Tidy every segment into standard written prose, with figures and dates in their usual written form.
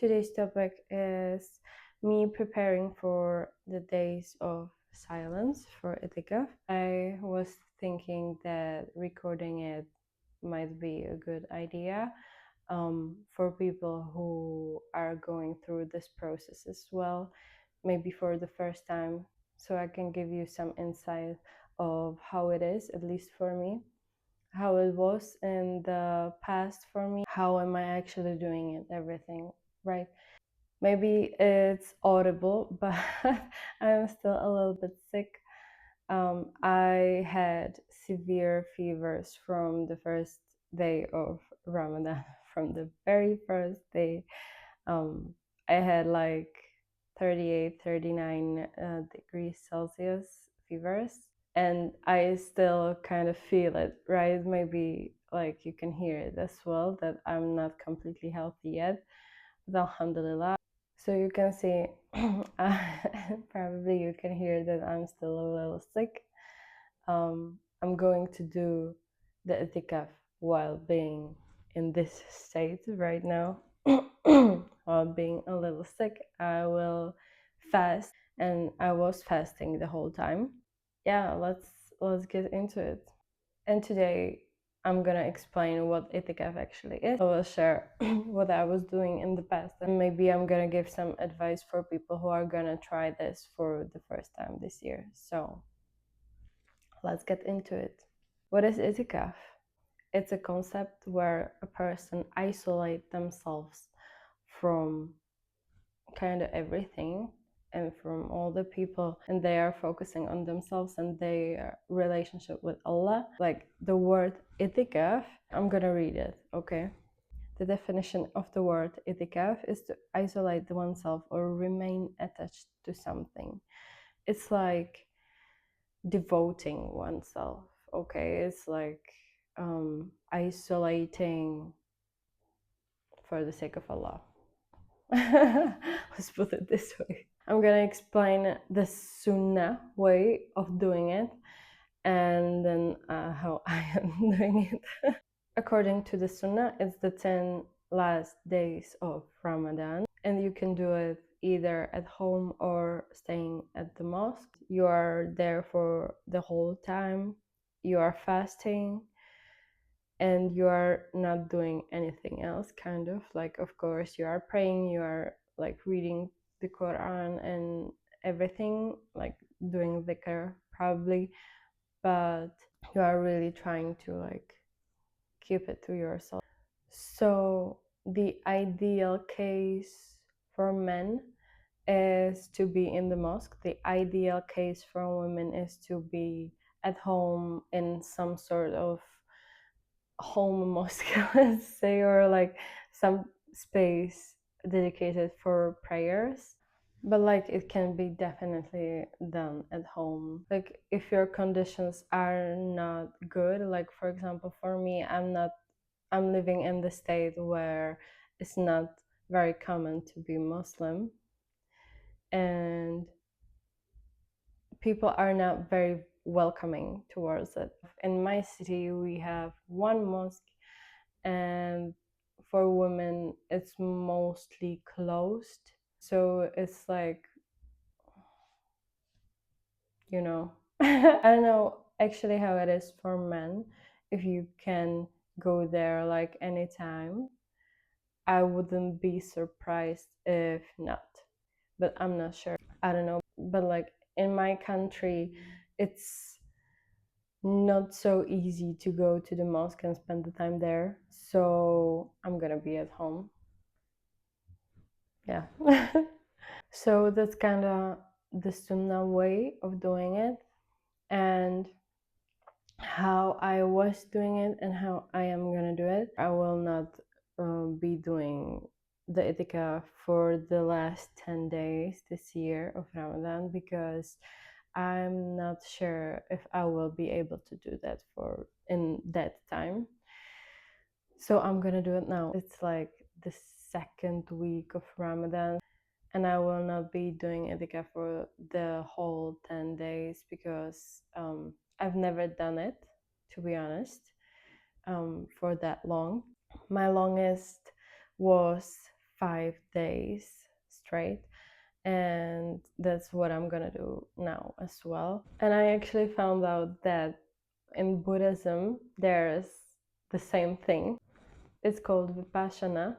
Today's topic is me preparing for the days of silence for Itikaaf. I was thinking that recording it might be a good idea for people who are going through this process as well, maybe for the first time, so I can give you some insight of how it is, at least for me, how it was in the past for me, how am I actually doing it, everything, right? Maybe it's audible, but I'm still a little bit sick. I had severe fevers from the first day of Ramadan. From the very first day, I had like 38, 39 degrees Celsius fevers, and I still kind of feel it, right? Maybe like you can hear it as well, that I'm not completely healthy yet, but alhamdulillah. So you can see, probably you can hear that I'm still a little sick. I'm going to do the itikaf while being in this state right now. While being a little sick, I will fast, and I was fasting the whole time. Yeah, let's get into it. And today I'm gonna explain what Itikaaf actually is. I will share what I was doing in the past, and maybe I'm gonna give some advice for people who are gonna try this for the first time this year. So let's get into it. What is Itikaaf? It's a concept where a person isolates themselves from kind of everything and from all the people, and they are focusing on themselves and their relationship with Allah. Like the word itikaf, I'm gonna read it, okay? The definition of the word itikaf is to isolate oneself or remain attached to something. It's like devoting oneself, okay? It's like isolating for the sake of Allah. Let's put it this way. I'm gonna explain the sunnah way of doing it, and then how I am doing it. According to the sunnah, it's the 10 last days of Ramadan, and you can do it either at home or staying at the mosque. You are there for the whole time, you are fasting, and you are not doing anything else, kind of like, of course you are praying, you are like reading the Quran and everything, like doing dhikr probably, but you are really trying to like keep it to yourself. So the ideal case for men is to be in the mosque. The ideal case for women is to be at home in some sort of home mosque, let's say, or like some space dedicated for prayers. But like it can be definitely done at home. Like if your conditions are not good, like for example for me, I'm living in the state where it's not very common to be Muslim, and people are not very welcoming towards it. In my city we have one mosque, and for women it's mostly closed, so it's like, you know, I don't know actually how it is for men, if you can go there like anytime. I wouldn't be surprised if not, but I'm not sure. I don't know, but like in my country it's not so easy to go to the mosque and spend the time there, so I'm gonna be at home. Yeah. So that's kind of the sunnah way of doing it, and how I was doing it and how I am gonna do it. I will not be doing the itikaf for the last 10 days this year of Ramadan, because I'm not sure if I will be able to do that for in that time. So I'm gonna do it now. It's like the second week of Ramadan, and I will not be doing itikaf for the whole 10 days because I've never done it, to be honest, for that long. My longest was 5 days straight, and that's what I'm gonna do now as well. And I actually found out that in Buddhism there's the same thing. It's called Vipassana,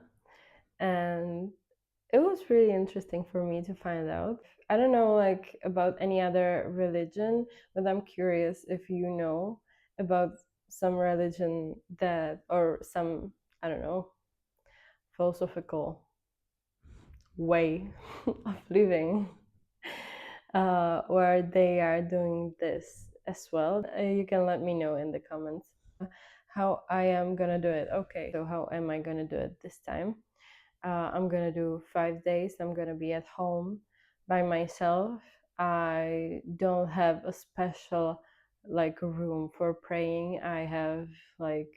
and it was really interesting for me to find out. I don't know like about any other religion, but I'm curious if you know about some religion that, or some, I don't know, philosophical way of living where they are doing this as well. You can let me know in the comments how I am gonna do it. Okay, so how am I gonna do it this time? I'm gonna do 5 days. I'm gonna be at home by myself. I don't have a special like room for praying. I have like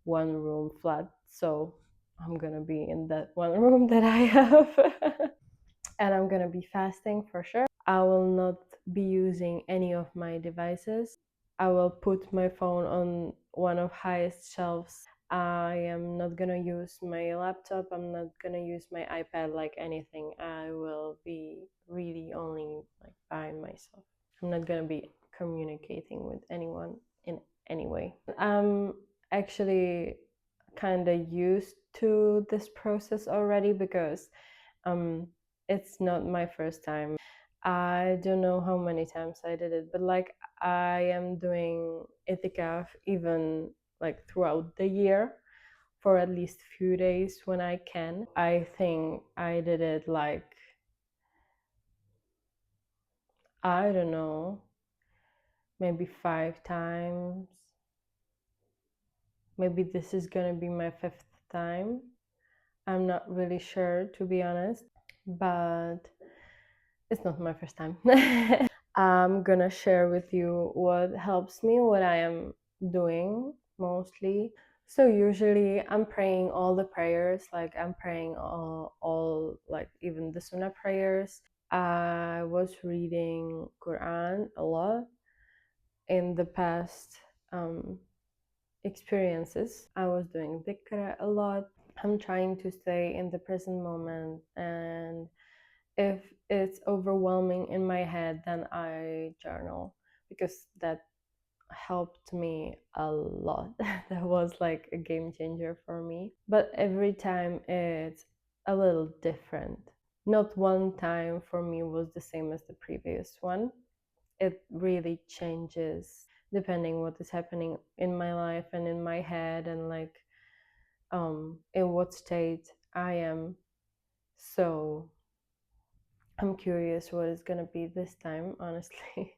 one room flat, so I'm gonna be in that one room that I have. And I'm gonna be fasting for sure. I will not be using any of my devices. I will put my phone on one of highest shelves. I am not gonna use my laptop. I'm not gonna use my iPad like anything. I will be really only like by myself. I'm not gonna be communicating with anyone in any way. I'm actually kind of used to this process already because um it's not my first time. I don't know how many times I did it, but like I am doing Itikaaf even like throughout the year for at least few days when I can. I think I did it like, I don't know, maybe 5 times. Maybe this is gonna be my fifth time. I'm not really sure, to be honest, but it's not my first time. I'm gonna share with you what helps me, what I am doing mostly. So usually I'm praying all the prayers, like I'm praying all like even the Sunnah prayers. I was reading Quran a lot in the past experiences. I was doing dhikr a lot. I'm trying to stay in the present moment, and if it's overwhelming in my head, then I journal because that helped me a lot. That was like a game changer for me. But every time it's a little different. Not one time for me was the same as the previous one. It really changes depending what is happening in my life and in my head, and like in what state I am. So I'm curious what it's gonna be this time, honestly.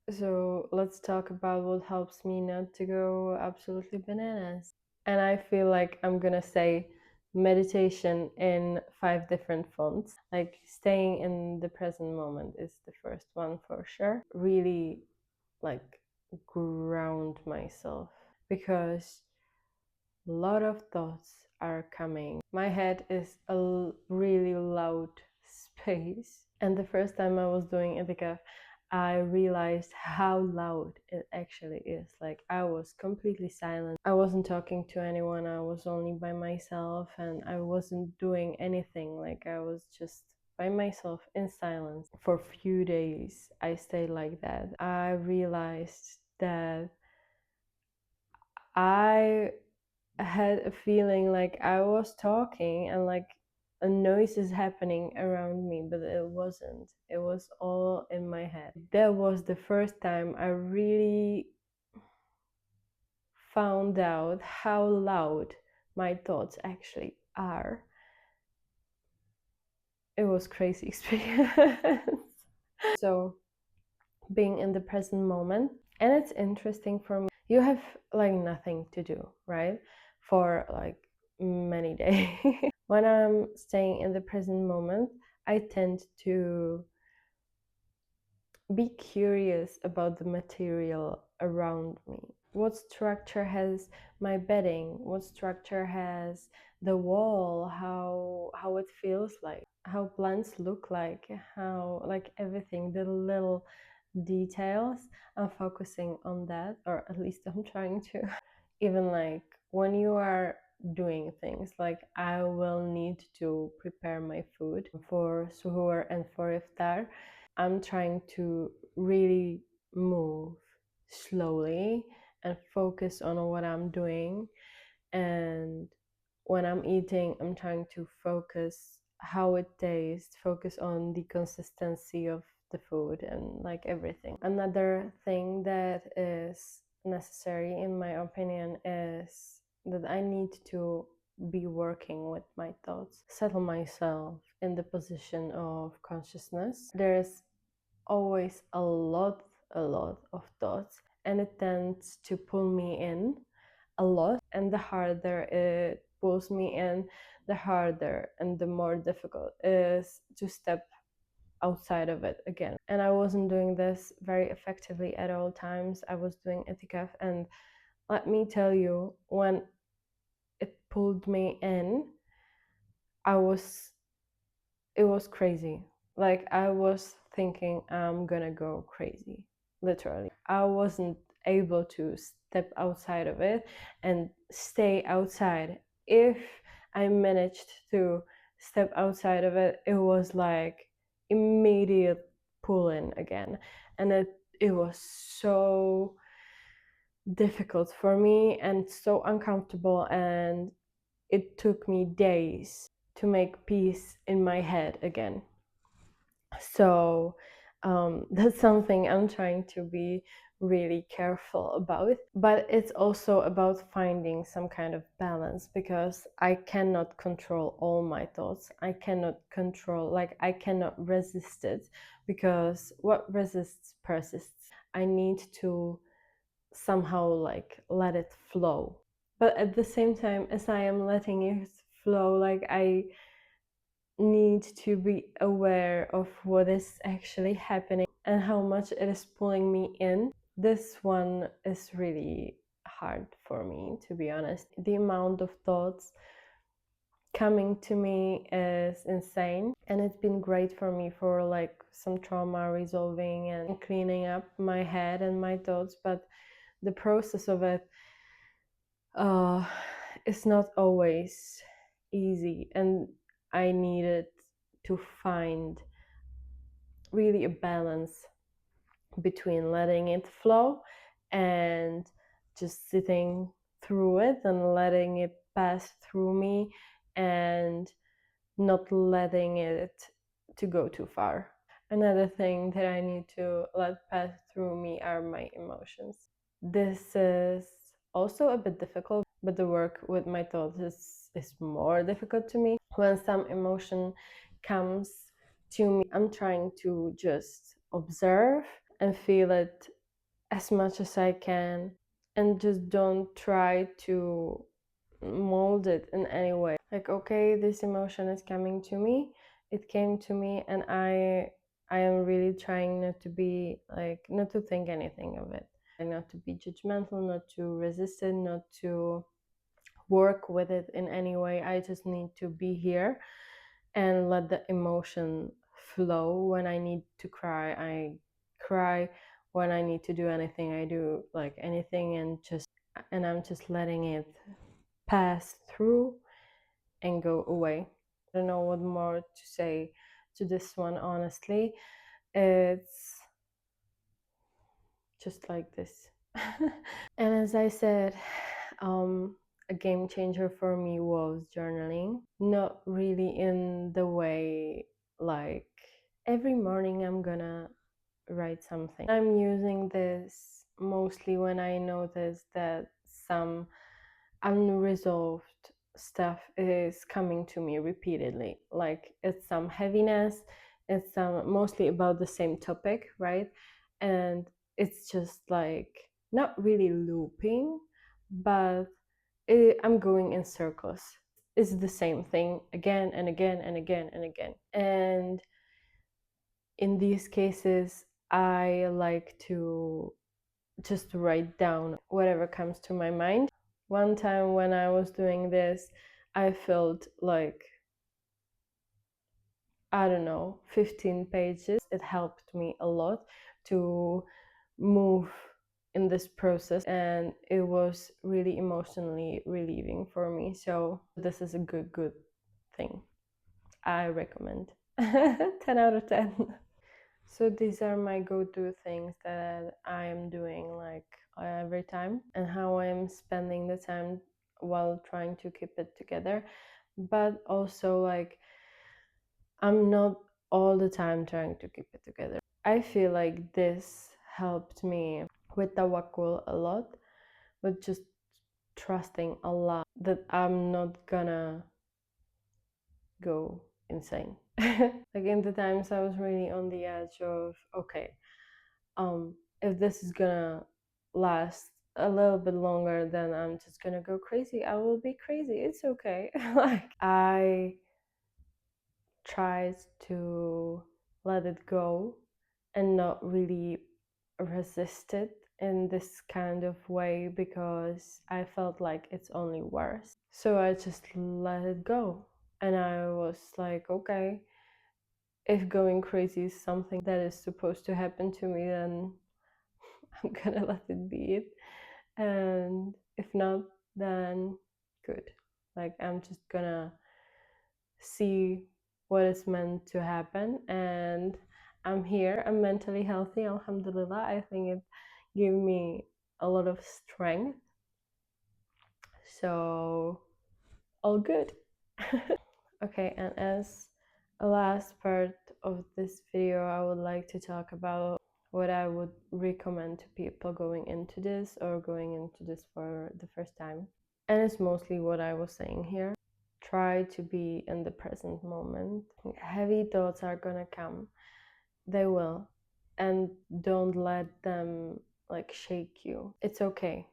So let's talk about what helps me not to go absolutely bananas. And I feel like I'm gonna say meditation in 5 different fonts. Like staying in the present moment is the first one for sure. Really like ground myself because a lot of thoughts are coming. My head is a really loud space. And the first time I was doing Itikaaf, I realized how loud it actually is. Like I was completely silent. I wasn't talking to anyone. I was only by myself and I wasn't doing anything. Like I was just by myself in silence. For a few days, I stayed like that. I realized that I had a feeling like I was talking and like a noise is happening around me, but it wasn't. It was all in my head. That was the first time I really found out how loud my thoughts actually are. It was crazy experience. So being in the present moment, and it's interesting for me. You have like nothing to do, right? For like many days. When I'm staying in the present moment, I tend to be curious about the material around me. What structure has my bedding? What structure has the wall? How it feels like? How plants look like? How like everything, the little details. I'm focusing on that, or at least I'm trying to. Even like when you are doing things. Like I will need to prepare my food for suhoor and for iftar. I'm trying to really move slowly and focus on what I'm doing. And when I'm eating, I'm trying to focus how it tastes, focus on the consistency of the food and like everything. Another thing that is necessary, in my opinion, is that I need to be working with my thoughts, settle myself in the position of consciousness. There's always a lot of thoughts, and it tends to pull me in a lot. And the harder it pulls me in, the harder and the more difficult is to step outside of it again. And I wasn't doing this very effectively at all times. I was doing Itikaaf, and let me tell you, when it pulled me in, I was it was crazy. Like I was thinking I'm gonna go crazy, literally. I wasn't able to step outside of it and stay outside. If I managed to step outside of it, it was like immediate pull in again. And it was so difficult for me and so uncomfortable, and it took me days to make peace in my head again. So that's something I'm trying to be really careful about. But it's also about finding some kind of balance, because I cannot control all my thoughts. I cannot control, like, I cannot resist it, because what resists persists. I need to somehow like let it flow. But at the same time, as I am letting it flow, like I need to be aware of what is actually happening and how much it is pulling me in. This one is really hard for me, to be honest. The amount of thoughts coming to me is insane, and it's been great for me for like some trauma resolving and cleaning up my head and my thoughts. But the process of it is not always easy, and I needed to find really a balance between letting it flow and just sitting through it and letting it pass through me, and not letting it to go too far. Another thing that I need to let pass through me are my emotions. This is also a bit difficult, but the work with my thoughts is more difficult to me. When some emotion comes to me, I'm trying to just observe and feel it as much as I can, and just don't try to mold it in any way. Like, okay, this emotion is coming to me, it came to me, and I am really trying not to be like, not to think anything of it, and not to be judgmental, not to resist it, not to work with it in any way. I just need to be here and let the emotion flow. When I need to cry, I cry. When I need to do anything, I do like anything, and I'm just letting it pass through and go away. I don't know what more to say to this one, honestly. It's just like this. And as I said, a game changer for me was journaling. Not really in the way like every morning I'm gonna write something. I'm using this mostly when I notice that some unresolved stuff is coming to me repeatedly. Like it's some heaviness, it's some mostly about the same topic, right? And it's just like not really looping, but I'm going in circles. It's the same thing again and again and again and again. And in these cases, I like to just write down whatever comes to my mind. One time when I was doing this, I felt like, I don't know, 15 pages. It helped me a lot to move in this process, and it was really emotionally relieving for me. So this is a good thing. I recommend. 10 out of 10. So these are my go-to things that I am doing like every time, and how I'm spending the time while trying to keep it together. But also, like, I'm not all the time trying to keep it together. I feel like this helped me with tawakkul a lot, with just trusting Allah that I'm not gonna go insane. Like in the times I was really on the edge of, okay, if this is gonna last a little bit longer, then I'm just gonna go crazy. I will be crazy. It's okay. Like, I tried to let it go and not really resist it in this kind of way, because I felt like it's only worse. So I just let it go. And I was like, okay, if going crazy is something that is supposed to happen to me, then I'm gonna let it be it. And if not, then good. Like, I'm just gonna see what is meant to happen. And I'm here, I'm mentally healthy, alhamdulillah. I think it gave me a lot of strength. So, all good. Okay, and as a last part of this video, I would like to talk about what I would recommend to people going into this, or going into this for the first time. And it's mostly what I was saying here. Try to be in the present moment. Heavy thoughts are gonna come, they will, and don't let them like shake you. It's okay.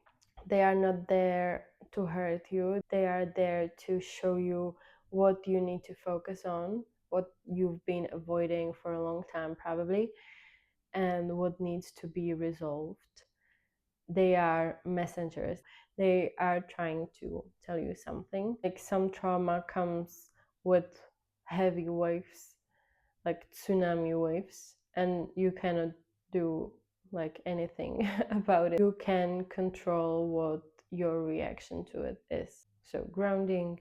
They are not there to hurt you, they are there to show you what you need to focus on, what you've been avoiding for a long time probably, and what needs to be resolved. They are messengers. They are trying to tell you something. Like, some trauma comes with heavy waves, like tsunami waves, and you cannot do like anything about it. You can control what your reaction to it is. So grounding,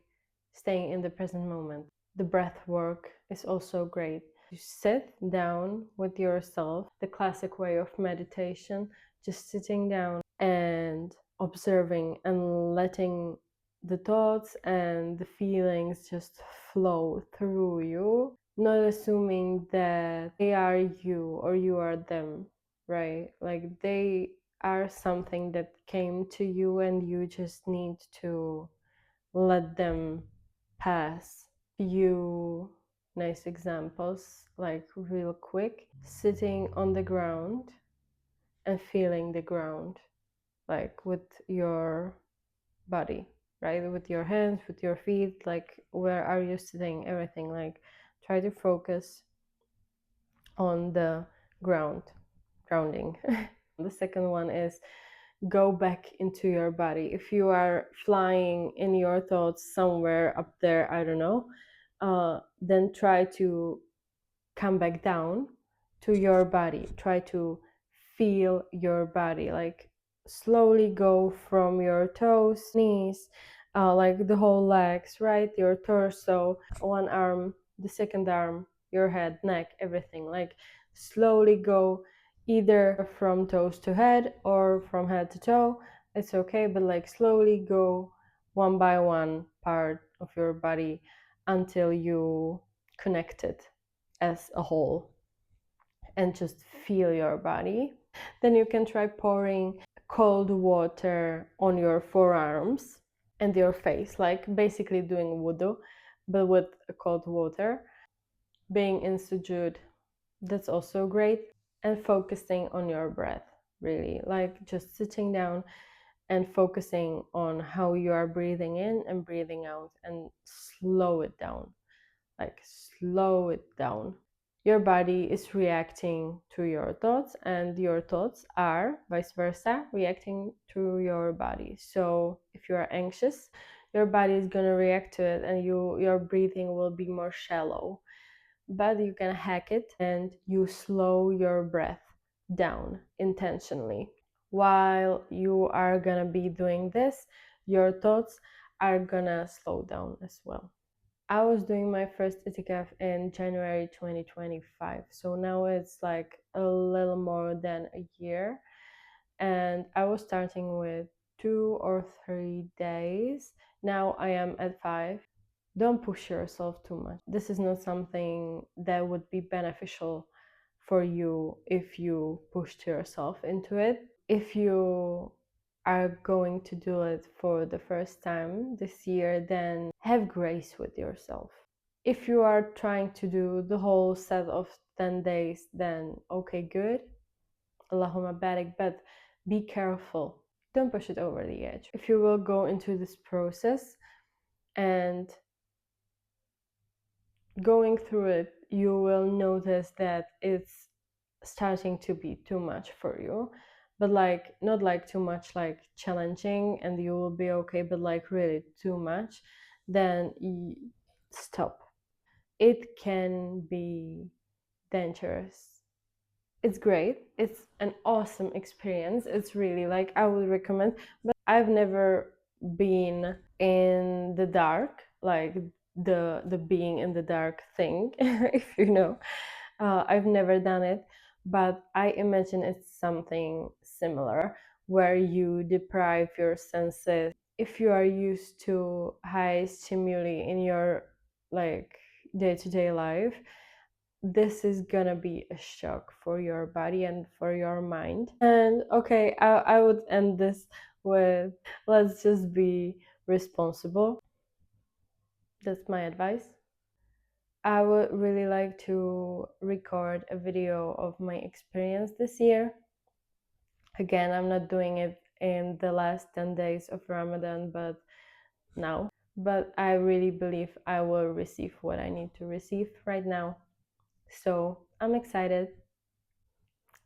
staying in the present moment. The breath work is also great. You sit down with yourself, the classic way of meditation, just sitting down and observing and letting the thoughts and the feelings just flow through you, not assuming that they are you or you are them, right? Like, they are something that came to you, and you just need to let them pass. Few nice examples, like real quick: sitting on the ground and feeling the ground, like with your body, right? With your hands, with your feet, like where are you sitting, everything. Like, try to focus on the grounding. The second one is go back into your body. If you are flying in your thoughts somewhere up there, I don't know, then try to come back down to your body. Try to feel your body, like slowly go from your toes, knees, like the whole legs, right? Your torso, one arm, the second arm, your head, neck, everything. Like, slowly go either from toes to head or from head to toe. It's okay, but like slowly go one by one part of your body until you connect it as a whole, and just feel your body. Then you can try pouring cold water on your forearms and your face, like basically doing wudu, but with cold water. Being in sujood, that's also great. And focusing on your breath, really, like just sitting down and focusing on how you are breathing in and breathing out, and slow it down. Like, slow it down. Your body is reacting to your thoughts, and your thoughts are vice versa reacting to your body. So if you are anxious, your body is going to react to it, and your breathing will be more shallow. But you can hack it, and you slow your breath down intentionally. while you are gonna be doing this, your thoughts are gonna slow down as well. I was doing my first Itikaaf in January 2025, so now it's like a little more than a year, and I was starting with 2 or 3 days. Now I am at 5. Don't push yourself too much. This is not something that would be beneficial for you if you pushed yourself into it. If you are going to do it for the first time this year, then have grace with yourself. If you are trying to do the whole set of 10 days, then okay, good. Allahumma barik, but be careful. Don't push it over the edge. If you will go into this process and going through it, you will notice that it's starting to be too much for you, but like not like too much like challenging and you will be okay, but like really too much, then stop. It can be dangerous. It's great, it's an awesome experience, it's really like I would recommend, but I've never been in the dark, like the being in the dark thing, if you know. I've never done it, but I imagine it's something similar where you deprive your senses. If you are used to high stimuli in your like day-to-day life, this is gonna be a shock for your body and for your mind. And okay, I would end this with, let's just be responsible. That's my advice. I would really like to record a video of my experience this year. Again, I'm not doing it in the last 10 days of Ramadan, but now. But I really believe I will receive what I need to receive right now. So I'm excited.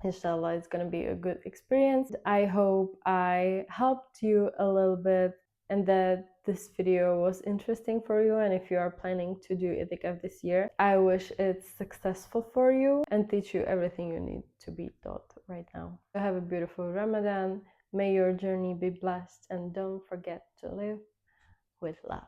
Inshallah, it's gonna be a good experience. I hope I helped you a little bit and that this video was interesting for you. And if you are planning to do Itikaf this year, I wish it's successful for you and teach you everything you need to be taught right now. Have a beautiful Ramadan. May your journey be blessed and don't forget to live with love.